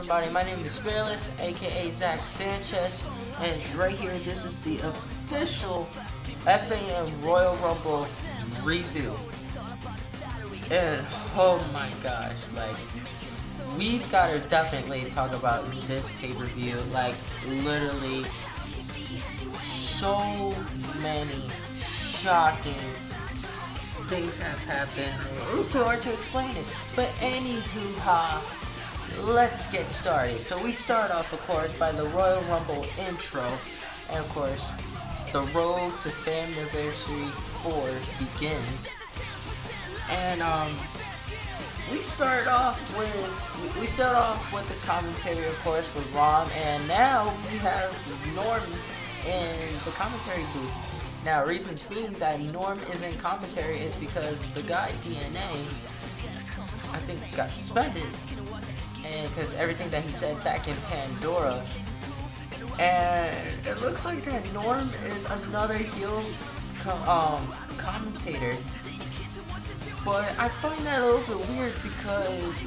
everybody? My name is Fearless, aka Zach Sanchez, and right here, this is the official FaM Royal Rumble review. And oh my gosh, like, we've got to definitely talk about this pay-per-view. Like, literally, so many shocking things have happened. It was too hard to explain it. But anywho, let's get started. So we start off, of course, by the Royal Rumble intro. And of course, the road to FaM Anniversary 4 begins. And we start off with the commentary, of course, with Ron, and now we have Norm in the commentary booth. Now, reasons being that Norm is in commentary is because the guy DNA, I think, got suspended, and because everything that he said back in Pandora, and it looks like that Norm is another heel commentator. But I find that a little bit weird because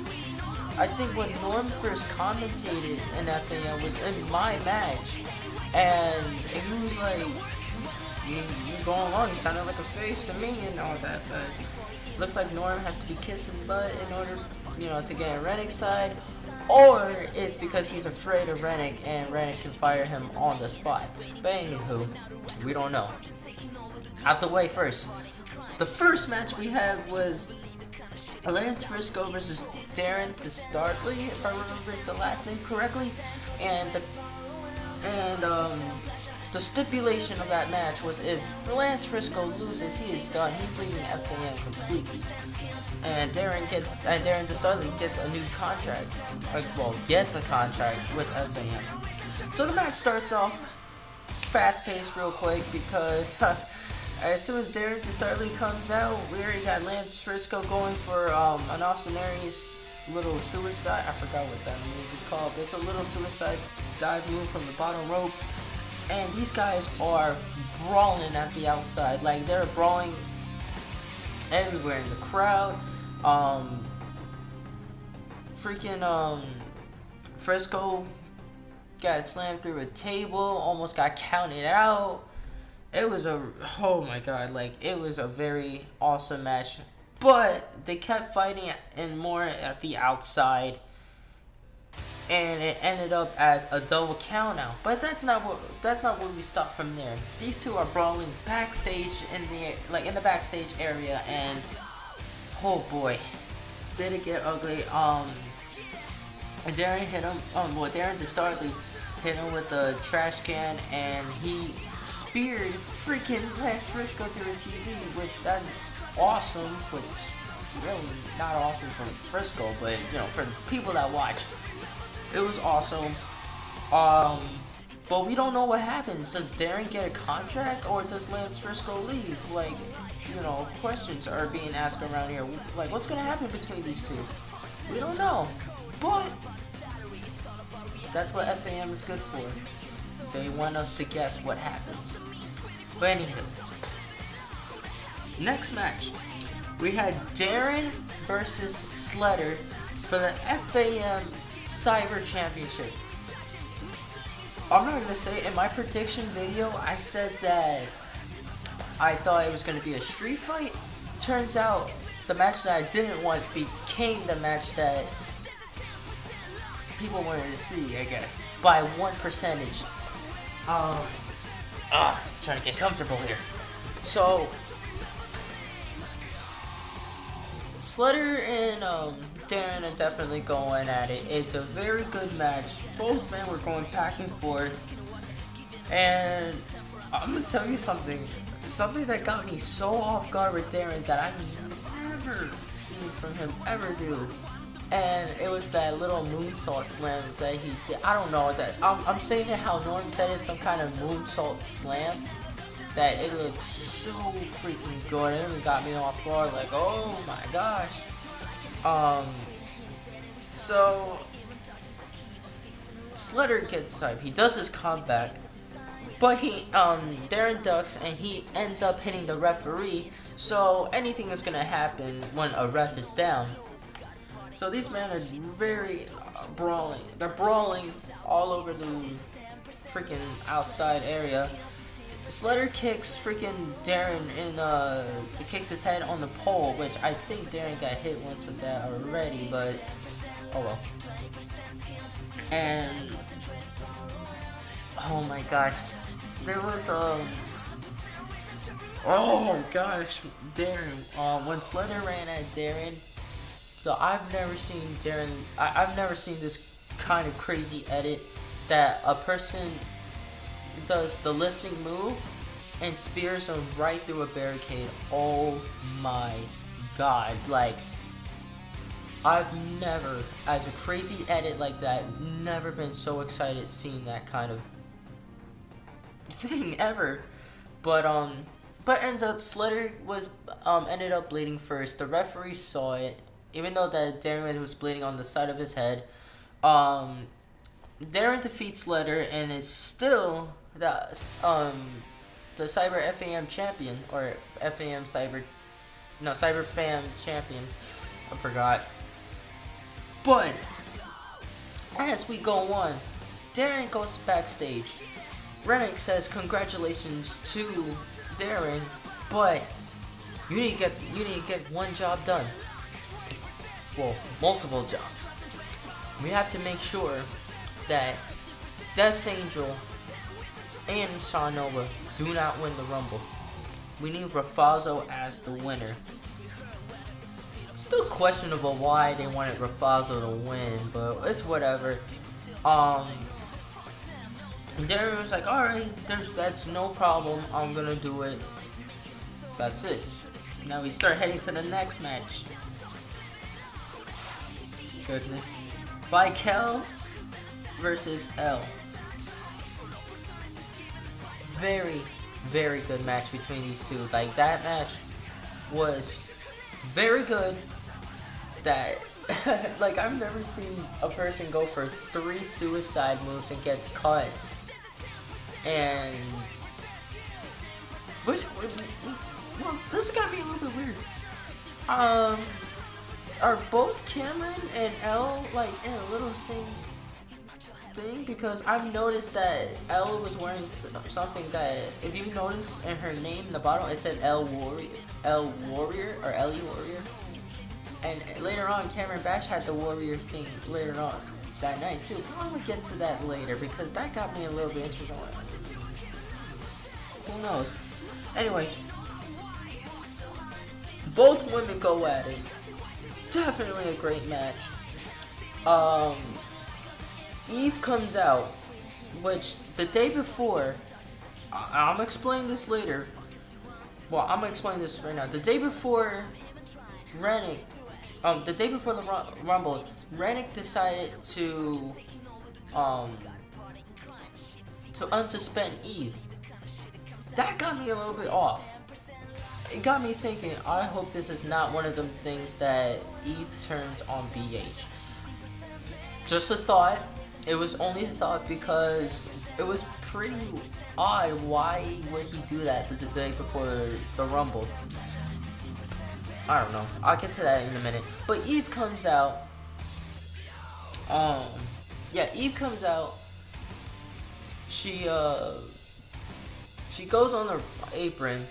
I think when Norm first commentated in FaM was in my match, and he was like, he was going along, he sounded like a face to me and all that, but it looks like Norm has to be kissing butt in order, to get on Redick's side, or it's because he's afraid of Redick and Redick can fire him on the spot. But anywho, we don't know. Out the way first. The first match we had was Lance Briscoe versus Darren DeStartley, if I remember the last name correctly, and the stipulation of that match was if Lance Briscoe loses, he is done. He's leaving FaM completely, and Darren DeStartley gets a new contract. Gets a contract with FaM. So the match starts off fast-paced, real quick, because. As soon as Darren DeStartley comes out, we already got Lance Briscoe going for an Austin Aries little suicide. I forgot what that move is called, but it's a little suicide dive move from the bottom rope. And these guys are brawling at the outside. Like, they're brawling everywhere in the crowd. Briscoe got slammed through a table, almost got counted out. It was oh my god, like, it was a very awesome match, but they kept fighting and more at the outside, and it ended up as a double count out. But that's not where we stop from there. These two are brawling backstage in the backstage area, and oh boy, did it get ugly. Darren hit him. Darren DeStartley hit him with the trash can, and he speared freaking Lance Briscoe through a TV, which that's awesome, which really not awesome for Briscoe, but for the people that watch, it was awesome. But we don't know what happens. Does Darren get a contract, or does Lance Briscoe leave? Like, questions are being asked around here. Like, what's gonna happen between these two? We don't know, but that's what FaM is good for. They want us to guess what happens. But anywho, next match, we had Darren versus Flutter for the FaM Cyber Championship. I'm not gonna say, in my prediction video, I said that I thought it was gonna be a street fight. Turns out, the match that I didn't want became the match that people wanted to see, I guess, by 1%. Trying to get comfortable here. So, Flutter and Darren are definitely going at it. It's a very good match. Both men were going back and forth. And I'm gonna tell you something. Something that got me so off guard with Darren that I've never seen from him ever do. And it was that little moonsault slam that he did. I don't know, that I'm saying it how Norm said it, some kind of moonsault slam. That it looked so freaking good. It even got me off guard, like, oh my gosh. So Flutter gets hype. He does his comeback, but Darren ducks and he ends up hitting the referee. So anything is gonna happen when a ref is down. So these men are very brawling. They're brawling all over the freaking outside area. Flutter kicks freaking Darren in, kicks his head on the pole, which I think Darren got hit once with that already, but oh well. And oh my gosh, there was oh my gosh, Darren. When Flutter ran at Darren, so I've never seen Darren. I've never seen this kind of crazy edit that a person does the lifting move and spears him right through a barricade. Oh my god, like I've never, as a crazy edit like that, never been so excited seeing that kind of thing ever. But ends up Flutter was ended up bleeding first. The referee saw it, even though that Darren was bleeding on the side of his head. Darren defeats Flutter and is still the Cyber FaM champion, or Cyber FaM champion. I forgot. But as we go on, Darren goes backstage. Redick says congratulations to Darren, but you need to get one job done. Well, multiple jobs. We have to make sure that Death Angel and Shawn Nova do not win the Rumble. We need Raffazo as the winner. Still questionable why they wanted Raffazo to win, but it's whatever. And Darren was like, alright, that's no problem, I'm gonna do it. That's it. Now we start heading to the next match. Goodness. ICal versus Elle. Very, very good match between these two. Like, that match was very good. That like, I've never seen a person go for 3 suicide moves and gets cut. And well, this got me a little bit weird. Are both Cameron and Elle like in a little same thing? Because I've noticed that Elle was wearing something that, if you notice in her name in the bottom, it said Elle Warrior, or Elle Warrior. And later on, Cameron Bash had the Warrior thing later on that night too. I will get to that later because that got me a little bit interested. Who knows? Anyways, both women go at it. Definitely a great match. Eve comes out, which the day before, I'm gonna explain this later. Well, I'm gonna explain this right now. The day before Redick, the day before the Rumble, Redick decided to unsuspend Eve. That got me a little bit off. It got me thinking, I hope this is not one of them things that Eve turns on BH. Just a thought. It was only a thought because it was pretty odd. Why would he do that the day before the Rumble? I don't know. I'll get to that in a minute. But Eve comes out. Eve comes out. She goes on her apron.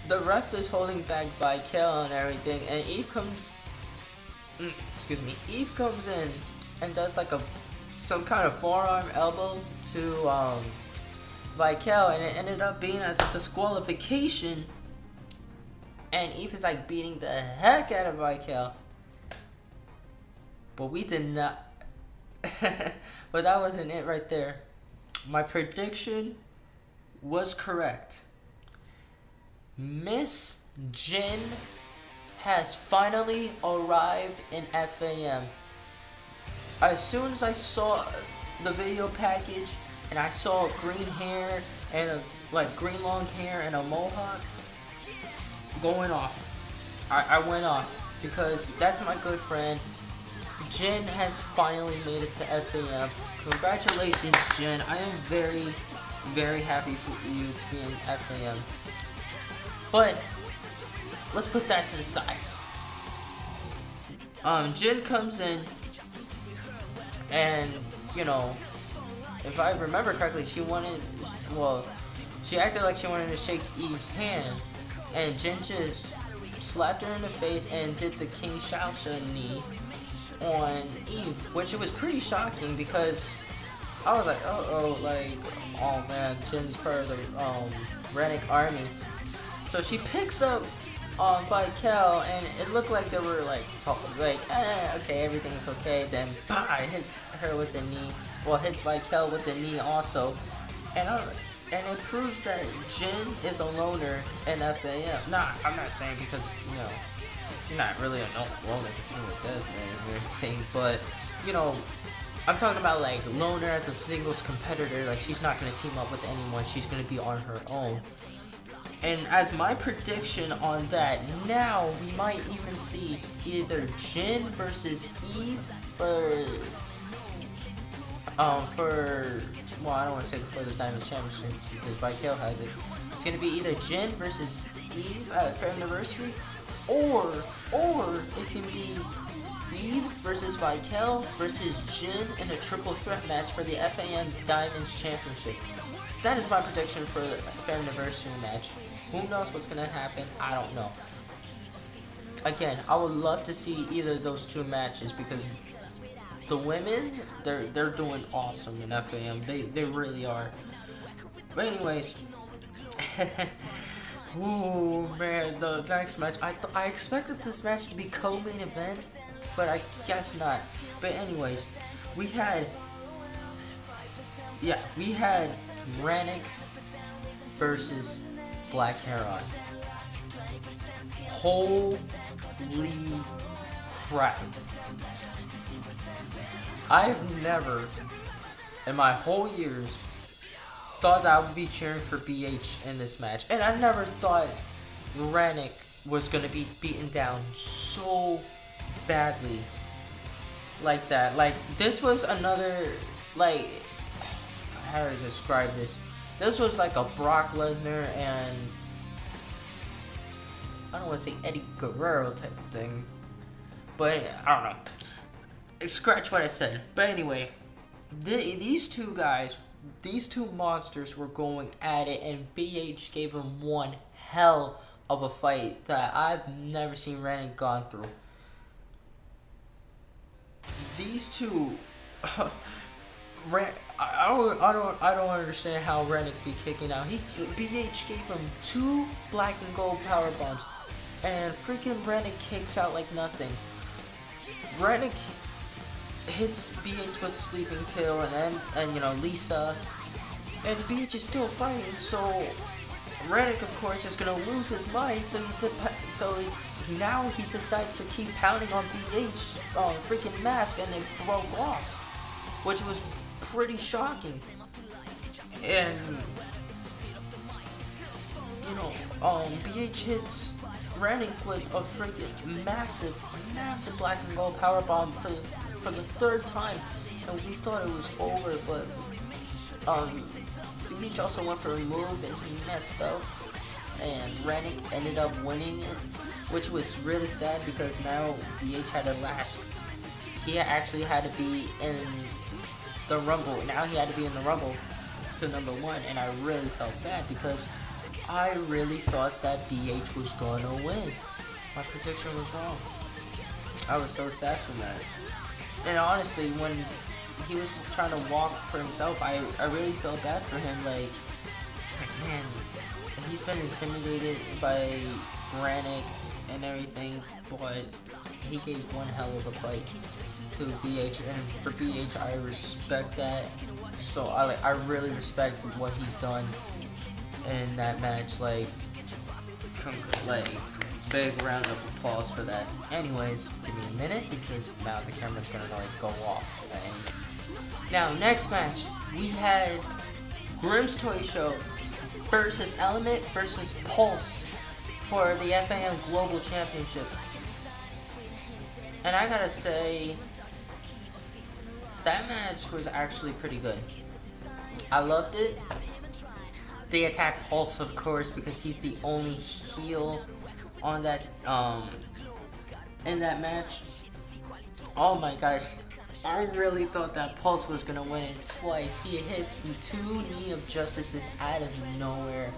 The ref is holding back ICal and everything, and Eve comes in and does like some kind of forearm elbow to ICal, and it ended up being as a disqualification. And Eve is like beating the heck out of ICal, but we did not. But that wasn't it right there. My prediction was correct. Miss Jin has finally arrived in FaM. As soon as I saw the video package and I saw green hair and green long hair and a mohawk, going off. I went off because that's my good friend. Jin has finally made it to FaM. Congratulations, Jin. I am very, very happy for you to be in FaM. But let's put that to the side. Jin comes in, and you know, if I remember correctly, she acted like she wanted to shake Eve's hand, and Jin just slapped her in the face and did the King Shaosha knee on Eve, which it was pretty shocking because I was like, oh man, Jin's part of the Redick army. So she picks up ICal, and it looked like they were like okay, everything's okay. Then hits her with the knee. Well, hits ICal with the knee also, and it proves that Jin is a loner in FaM. Nah, I'm not saying because she's not really a loner because she with this man and everything, but I'm talking about like loner as a singles competitor. Like she's not gonna team up with anyone. She's gonna be on her own. And as my prediction on that, now we might even see either Jin versus Eve for I don't want to say for the Diamond Championship because ICal has it. It's gonna be either Jin versus Eve at FaM Anniversary, or it can be Eve versus ICal versus Jin in a triple threat match for the FaM Diamonds Championship. That is my prediction for the FaM Anniversary match. Who knows what's gonna happen? I don't know. Again, I would love to see either of those two matches because the women, they're doing awesome in FaM. They really are. But anyways, ooh man, the next match. I expected this match to be co-main event, but I guess not. But anyways, we had Brenneke versus Black Heron. Holy crap. I've never, in my whole years, thought that I would be cheering for BH in this match. And I never thought Redick was going to be beaten down so badly like that. Like, this was another, like, how to describe this? This was like a Brock Lesnar and, I don't want to say Eddie Guerrero type of thing. But, I don't know. Scratch what I said. But anyway, these two guys, these two monsters were going at it, and BH gave them one hell of a fight that I've never seen Redick gone through. These two, I don't understand how Redick be kicking out. BH gave him 2 black and gold power bombs, and freaking Redick kicks out like nothing. Redick hits BH with Sleeping Pill and Lisa, and BH is still fighting. So Redick, of course, is gonna lose his mind. So now he decides to keep pounding on BH's freaking mask, and it broke off, which was pretty shocking. And BH hits Redick with a freaking massive black and gold power bomb for the 3rd time, and we thought it was over, but BH also went for a move and he messed up, and Redick ended up winning it, which was really sad because now BH had to last. He actually had to be in the Rumble. Now he had to be in the Rumble to number 1, and I really felt bad because I really thought that BH was gonna win. My prediction was wrong. I was so sad for that. And honestly, when he was trying to walk for himself, I really felt bad for him. Like man, he's been intimidated by Brenneke and everything, but he gave one hell of a fight to BH, and for BH, I respect that. So I really respect what he's done in that match. Like big round of applause for that. Anyways, give me a minute because now the camera's gonna go off. And now next match, we had Grimm's Toy Show versus Element versus Pulse for the FaM Global Championship. And I gotta say, that match was actually pretty good. I loved it. They attacked Pulse, of course, because he's the only heel on that in that match. Oh my gosh. I really thought that Pulse was gonna win it twice. He hits 2 knee of justices out of nowhere.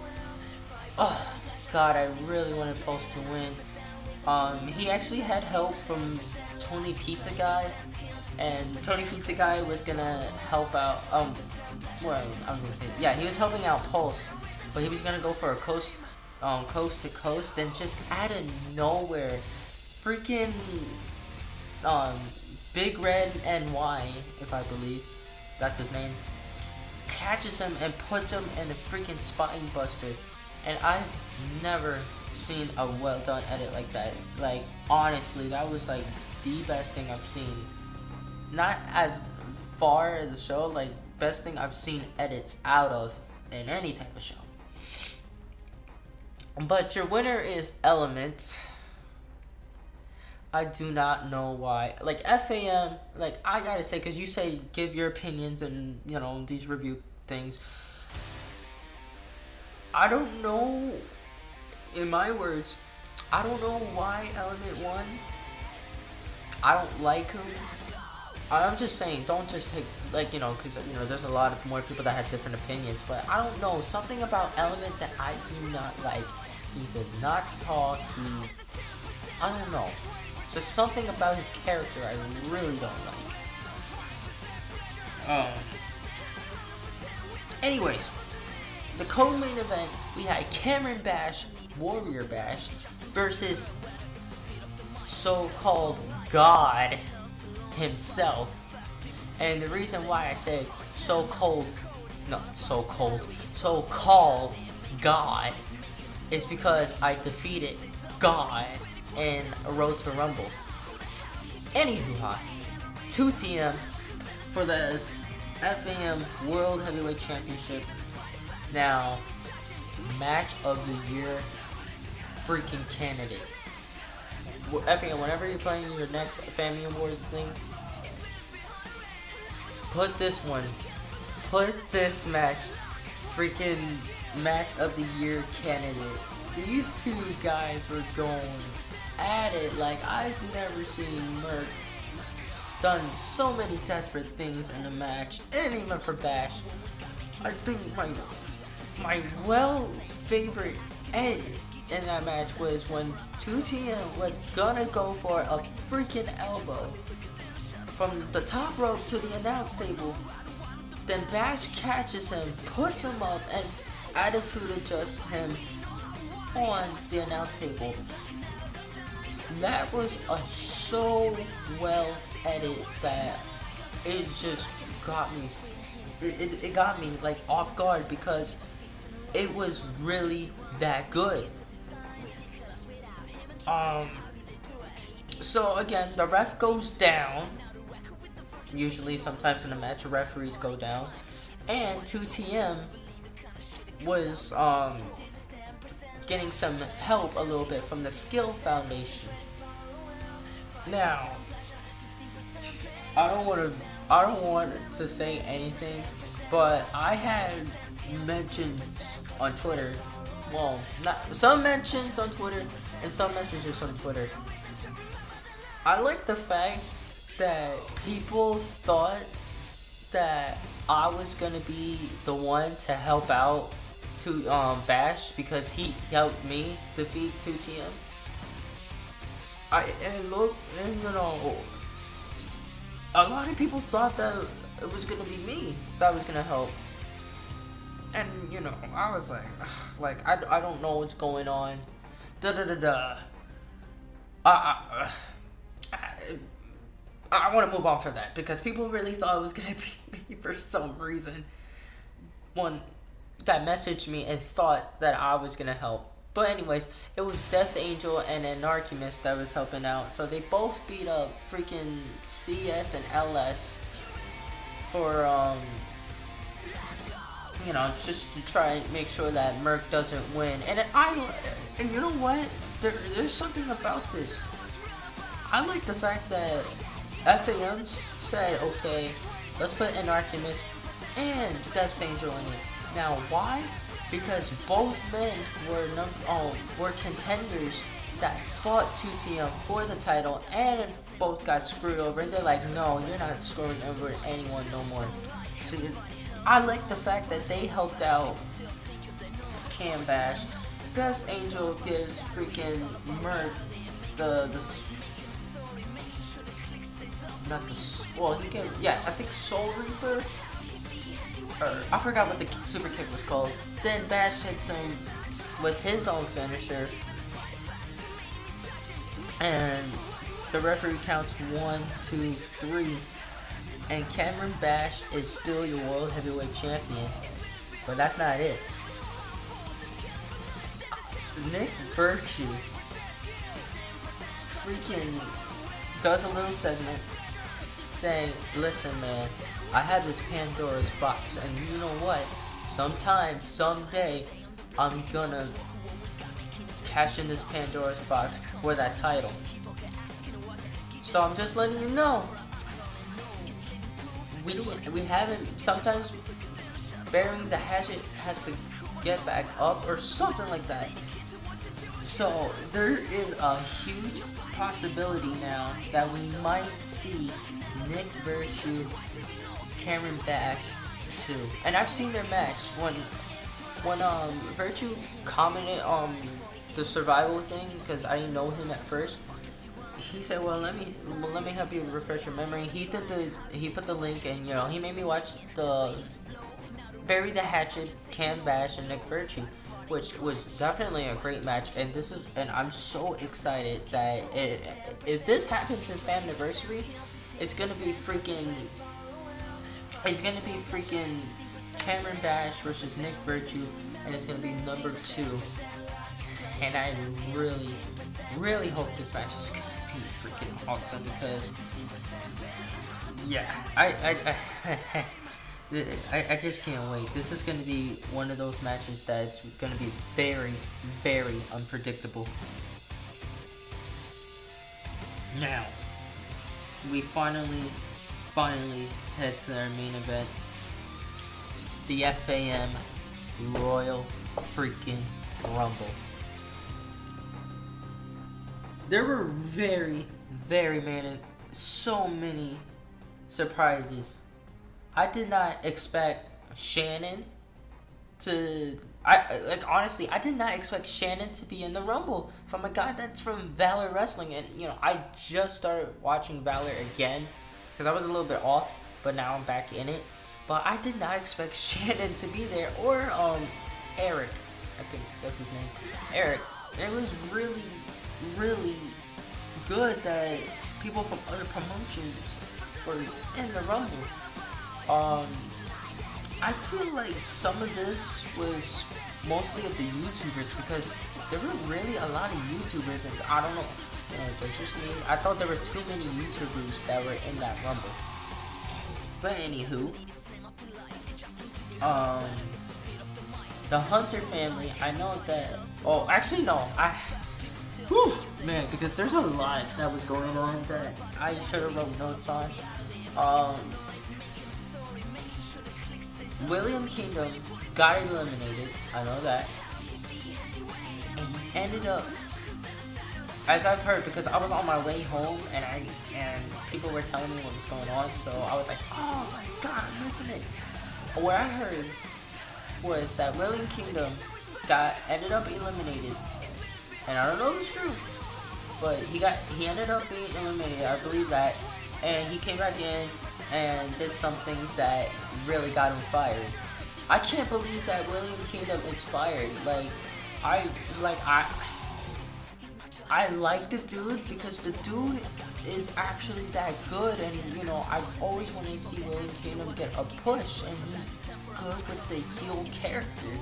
Oh god, I really wanted Pulse to win. He actually had help from Tony Pizza Guy, and Tony Pizza Guy was gonna help out. Well, I was gonna say, yeah, he was helping out Pulse, but he was gonna go for a coast to coast. Then just out of nowhere, freaking Big Red NY, if I believe that's his name, catches him and puts him in a freaking spine buster. And I've never seen a well done edit like that. Like, honestly, that was like the best thing I've seen. Not as far as the show, like best thing I've seen edits out of in any type of show. But your winner is Element. I do not know why. Like, FaM, like, I gotta say, because you say give your opinions and, you know, these review things. I don't know, in my words, I don't know why Element won. I don't like him. I'm just saying, don't just take, like, you know, because, you know, there's a lot of more people that have different opinions, but I don't know, something about Element that I do not like. He does not talk, I don't know. It's just something about his character I really don't like. Anyways, the co-main event, we had Cameron Bash, Warrior Bash, versus so-called God himself. And the reason why I said so-called God is because I defeated God in a Road to Rumble. Anywho, 2TM for the FaM World Heavyweight Championship. Now, match of the year freaking candidate. FaM, whenever you're playing your next Family Awards thing, put this match, freaking match of the year candidate. These two guys were going at it like I've never seen Merc done so many desperate things in a match, and even for Bash. I think my favorite end in that match was when 2TM was gonna go for a freaking elbow from the top rope to the announce table. Then Bash catches him, puts him up, and attitude adjusts him on the announce table. That was so well edited that it just got me. It got me like off guard because it was really that good. So again, the ref goes down. Usually, sometimes in a match, referees go down, and 2TM was getting some help a little bit from the Skill Foundation. Now, I don't want to say anything, but I had mentions on Twitter. Well, not some mentions on Twitter and some messages on Twitter. I like the fact that people thought that I was gonna be the one to help out to Bash because he helped me defeat 2TM. You know, a lot of people thought that it was gonna be me that was gonna help, and you know, I was like, I don't know what's going on. I want to move on for that because people really thought it was gonna be me for some reason. One that messaged me and thought that I was gonna help. But anyways, it was Death Angel and Anarchimist that was helping out. So they both beat up freaking CS and LS for you know, just to try and make sure that Merc doesn't win. And you know what? There's something about this. I like the fact that FaM said, okay, let's put Anarchimist and Death Angel in it. Now, why? Because both men were contenders that fought 2TM for the title and both got screwed over, and they're like, no, you're not screwing over anyone no more. So I like the fact that they helped out Cam Bash. Death's Angel gives freaking Mert I think Soul Reaper, or I forgot what the super kick was called. Then Bash hits him with his own finisher, and the referee counts 1, 2, 3, and Cameron Bash is still your World Heavyweight Champion. But that's not it. Nick Virtue freaking does a little segment saying, listen man, I have this Pandora's box, and you know what? Sometime, someday, I'm gonna cash in this Pandora's box for that title. So I'm just letting you know, we haven't, sometimes burying the hatchet has to get back up or something like that. So there is a huge possibility now that we might see Nick Virtue, Cameron Bash too. And I've seen their match when Virtue commented on the survival thing, because I didn't know him at first. He said, well, let me help you refresh your memory. He put the link, and he made me watch the Bury the Hatchet, Cam Bash, and Nick Virtue, which was definitely a great match. And I'm so excited that if this happens in FaM Anniversary, it's gonna be freaking Cameron Bash versus Nick Virtue, and it's gonna be number 2. And I really, really hope this match is gonna be freaking awesome, because I just can't wait. This is going to be one of those matches that's going to be very, very unpredictable. Now, we finally head to our main event. The FaM Royal freaking Rumble. There were so many surprises. I did not expect Shannon to... honestly, I did not expect Shannon to be in the Rumble from a guy that's from Valor Wrestling. And, I just started watching Valor again because I was a little bit off, but now I'm back in it. But I did not expect Shannon to be there, or Eric. I think that's his name. Eric. It was really, really good that people from other promotions were in the Rumble. I feel like some of this was mostly of the YouTubers, because there were really a lot of YouTubers, and I don't know, there's just me. I thought there were too many YouTubers that were in that Rumble. But anywho, the Hunter family, I know that, because there's a lot that was going on that I should have wrote notes on. William Kingdom got eliminated, I know that, and he ended up, as I've heard, because I was on my way home and people were telling me what was going on, so I was like, oh my god, I'm missing it. What I heard was that William Kingdom ended up eliminated, and I don't know if it's true, but he ended up being eliminated, I believe that, and he came back in and did something that really got him fired. I can't believe that William Kingdom is fired. I like the dude because the dude is actually that good, and I always want to see William Kingdom get a push, and he's good with the heel character.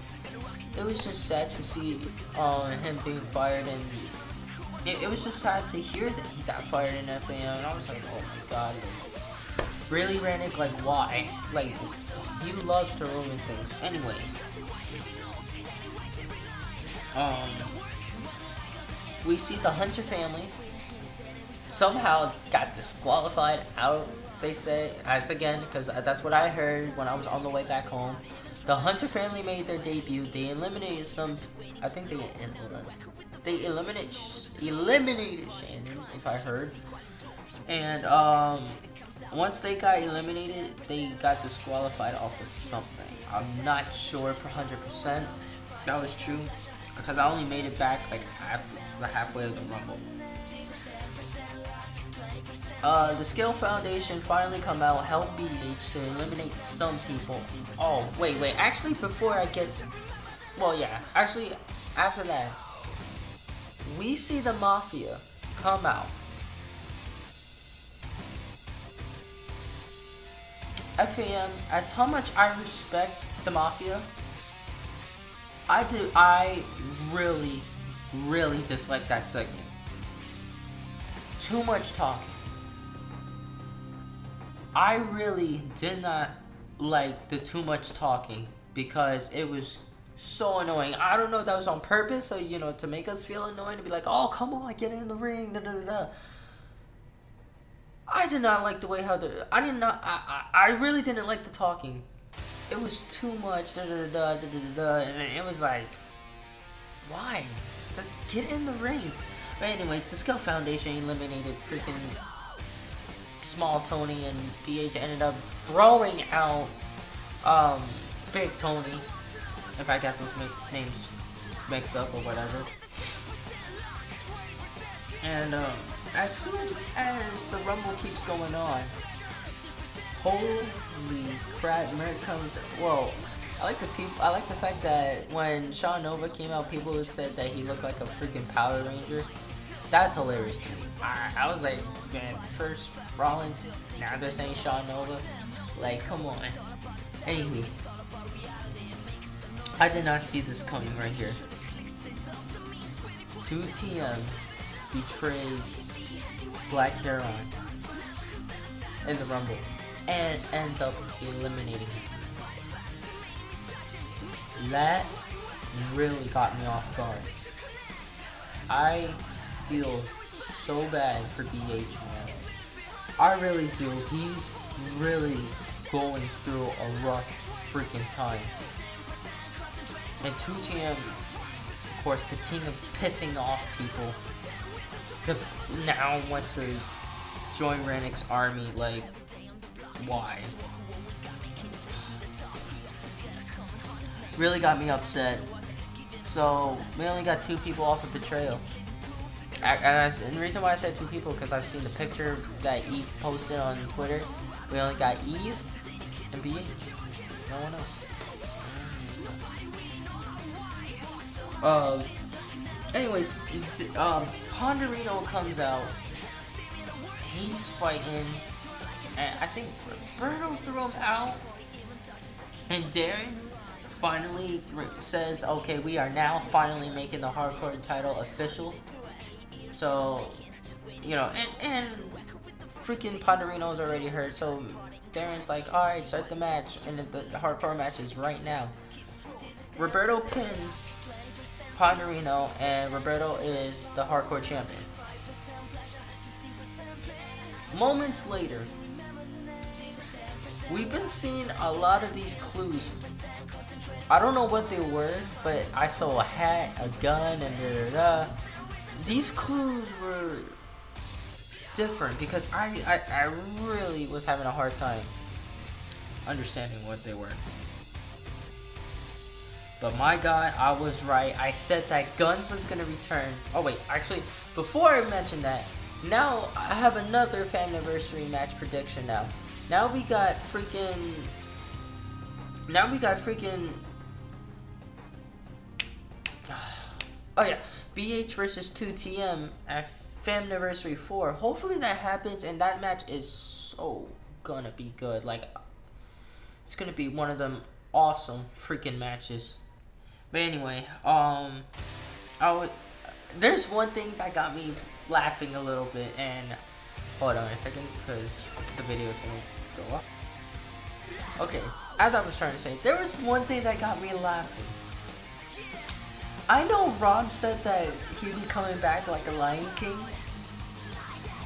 It was just sad to see him being fired, and it was just sad to hear that he got fired in FaM, and I was like, oh my god. Really, Redick? Why? He loves to ruin things. Anyway. We see the Hunter family somehow got disqualified out, they say. As again, because that's what I heard when I was on the way back home. The Hunter family made their debut. They eliminated some... I think they... they eliminated Shannon, if I heard. And once they got eliminated, they got disqualified off of something. I'm not sure 100% that was true, because I only made it back like after the halfway of the Rumble. The Skill Foundation finally come out, help BH to eliminate some people. Oh, wait. Actually, before I get... Well, yeah. Actually, after that, we see the Mafia come out. FaM, as how much I respect the Mafia, I really dislike that segment. Too much talking. I really did not like the too much talking because it was so annoying. I don't know if that was on purpose, so you know, to make us feel annoying, to be like, oh come on, get in the ring, da da da. I did not like the way how I really didn't like the talking. It was too much, da da da da da da, and it was like, why? Just get in the ring. But anyways, the Skill Foundation eliminated freaking Small Tony, and BH ended up throwing out Big Tony, if I got those names mixed up or whatever. And as soon as the Rumble keeps going on, holy crap, Merrick comes. Whoa, I like the fact that when Shawn Nova came out, people said that he looked like a freaking Power Ranger. That's hilarious to me. I was like, man, first Rollins, now they're saying Shawn Nova. Like, come on. Anywho, I did not see this coming right here. 2TM betrays Black Heron in the Rumble and ends up eliminating him. That really got me off guard. I feel so bad for BH, man. I really do. He's really going through a rough freaking time. And 2TM, of course, the king of pissing off people, now wants to join Reddick's army. Like, why? Really got me upset. So we only got 2 people off of betrayal. And the reason why I said 2 people, because I've seen the picture that Eve posted on Twitter. We only got Eve and BH. No one else. Anyways, Ponderino comes out. He's fighting, and I think Roberto threw him out. And Darren finally says, okay, we are now finally making the hardcore title official. So, you know, and freaking Ponderino's already hurt, so Darren's like, alright, start the match, and the hardcore match is right now. Roberto pins Ponderino, and Roberto is the hardcore champion. Moments later, we've been seeing a lot of these clues. I don't know what they were, but I saw a hat, a gun, and da-da-da. These clues were different because I really was having a hard time understanding what they were. But my God, I was right. I said that Guns was going to return. Oh wait, actually, before I mention that, now I have another FaM Anniversary match prediction now. Now we got freaking... Oh yeah, BH versus 2TM at FaM Anniversary 4. Hopefully that happens, and that match is so gonna be good. Like, it's gonna be one of them awesome freaking matches. But anyway, there's one thing that got me laughing a little bit, and hold on a second because the video is gonna go up. Okay, as I was trying to say, there was one thing that got me laughing. I know Rob said that he'd be coming back like a Lion King,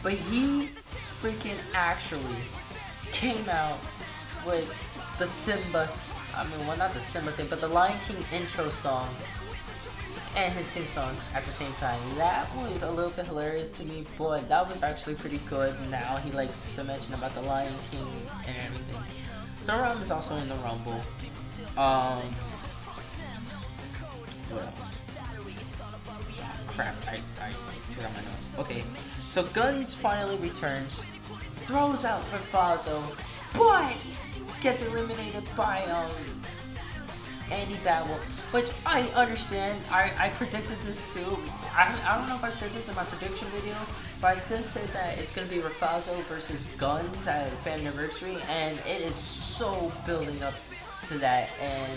but he freaking actually came out with the Simba, well, not the Simba thing, but the Lion King intro song. and his theme song at the same time. That was a little bit hilarious to me, but that was actually pretty good. Now he likes to mention about the Lion King and everything. So Ram is also in the Rumble. What else? Crap, I took out my notes. Okay, so Guns finally returns, throws out Rafazo, but gets eliminated by Andy Bagwell, which I understand. I predicted this too. I don't know if I said this in my prediction video, but I did say that it's going to be Rafazo versus Guns at FaM Anniversary, and it is so building up to that, and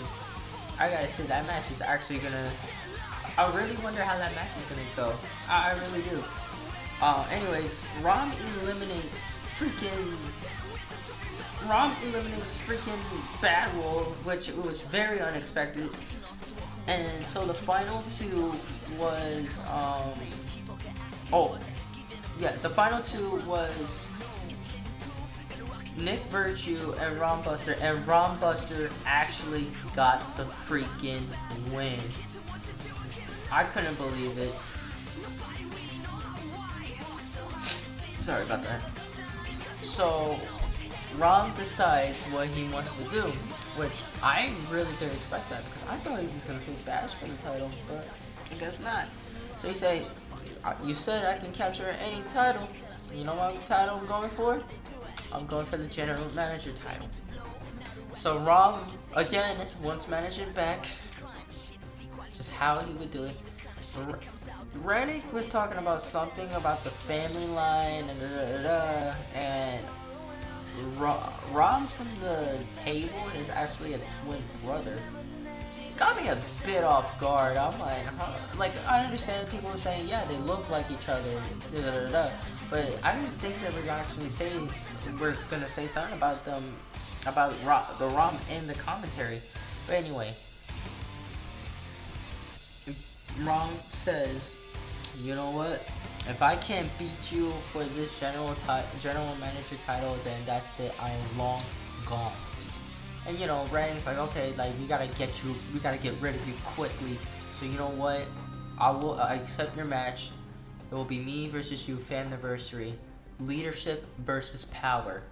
I gotta say that match is actually going to... I really wonder how that match is going to go. I really do. Anyways, Rom eliminates freaking Bagwell, which was very unexpected. And so the final two was the final two was Nick Virtue and Ron Buster, and Ron Buster actually got the freaking win. I couldn't believe it. Sorry about that. So Rom decides what he wants to do, which I really didn't expect that, because I thought he was going to face Bash for the title, but I guess not. So he said, you said I can capture any title. You know what title I'm going for? I'm going for the General Manager title. So Rom, again, wants management back. Just how he would do it. Redick was talking about something about the family line and Rom from the table is actually a twin brother. Got me a bit off guard. I'm like, huh? Like, I understand people were saying, yeah, they look like each other, but I didn't think they were actually saying, we're gonna say something about them, about the Rom in the commentary. But anyway, Rom says, you know what? If I can't beat you for this general manager title, then that's it. I am long gone. And you know, Redick's like, okay, like we gotta get rid of you quickly. So you know what? I accept your match. It will be me versus you, FaM Anniversary. Leadership versus power.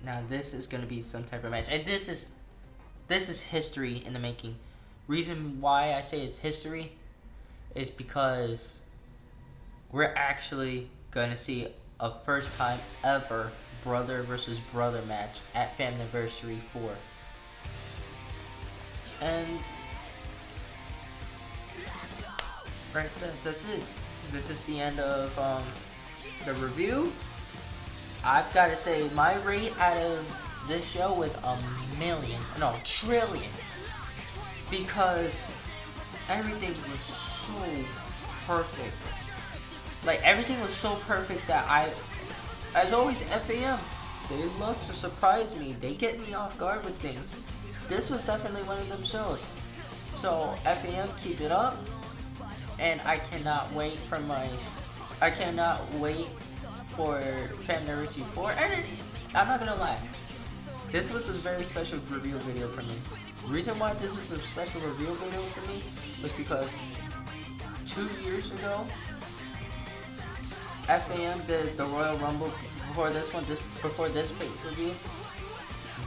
Now this is gonna be some type of match, and this is history in the making. Reason why I say it's history is because we're actually gonna see a first time ever brother versus brother match at FaM Anniversary 4. And right there, that's it. This is the end of the review. I've got to say, my rate out of this show was trillion. Because everything was so perfect. Like, everything was so perfect that as always, FaM, they love to surprise me. They get me off guard with things. This was definitely one of them shows. So, FaM, keep it up. And I cannot wait for FaM Anniversary 4. And I'm not gonna lie, this was a very special review video for me. The reason why this is a special review video for me was because 2 years ago, FaM did the Royal Rumble before this pay-per-view.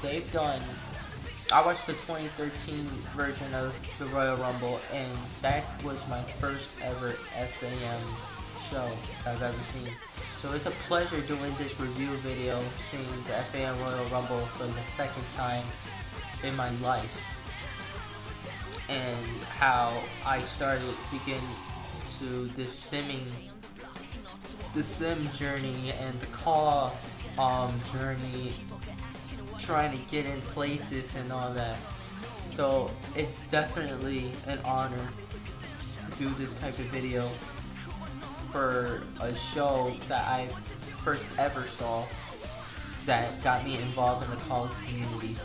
They've done, I watched the 2013 version of the Royal Rumble, and that was my first ever FaM show I've ever seen. So it's a pleasure doing this review video, seeing the FaM Royal Rumble for the second time in my life, and how I begin to the sim journey and the call journey, trying to get in places and all that. So it's definitely an honor to do this type of video for a show that I first ever saw that got me involved in the call community.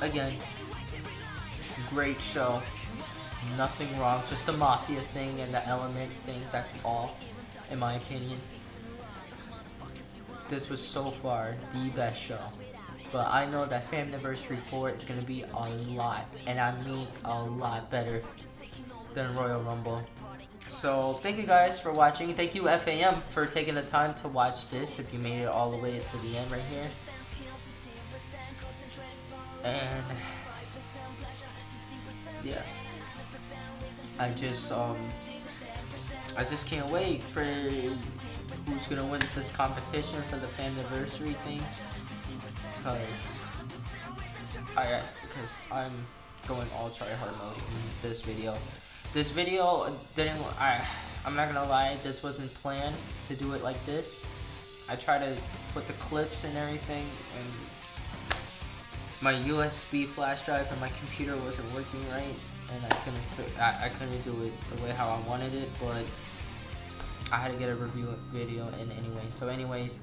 Again, great show. Nothing wrong, just the mafia thing and the element thing, that's all, in my opinion. This was so far the best show. But I know that FaM Anniversary 4 is going to be a lot, and I mean a lot better than Royal Rumble. So thank you guys for watching. Thank you FaM for taking the time to watch this, if you made it all the way to the end right here. And yeah, I just can't wait for who's gonna win this competition for the FaM Anniversary thing, because I'm going all try hard mode in this video. This video didn't. I'm not gonna lie. This wasn't planned to do it like this. I tried to put the clips and everything, and my USB flash drive and my computer wasn't working right, and I couldn't do it the way how I wanted it. But I had to get a review video in anyway. So, anyways,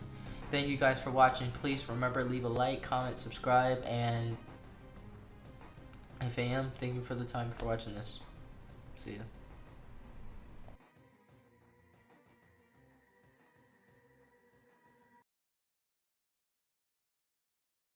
thank you guys for watching. Please remember, leave a like, comment, subscribe, and FaM, thank you for the time for watching this. See ya.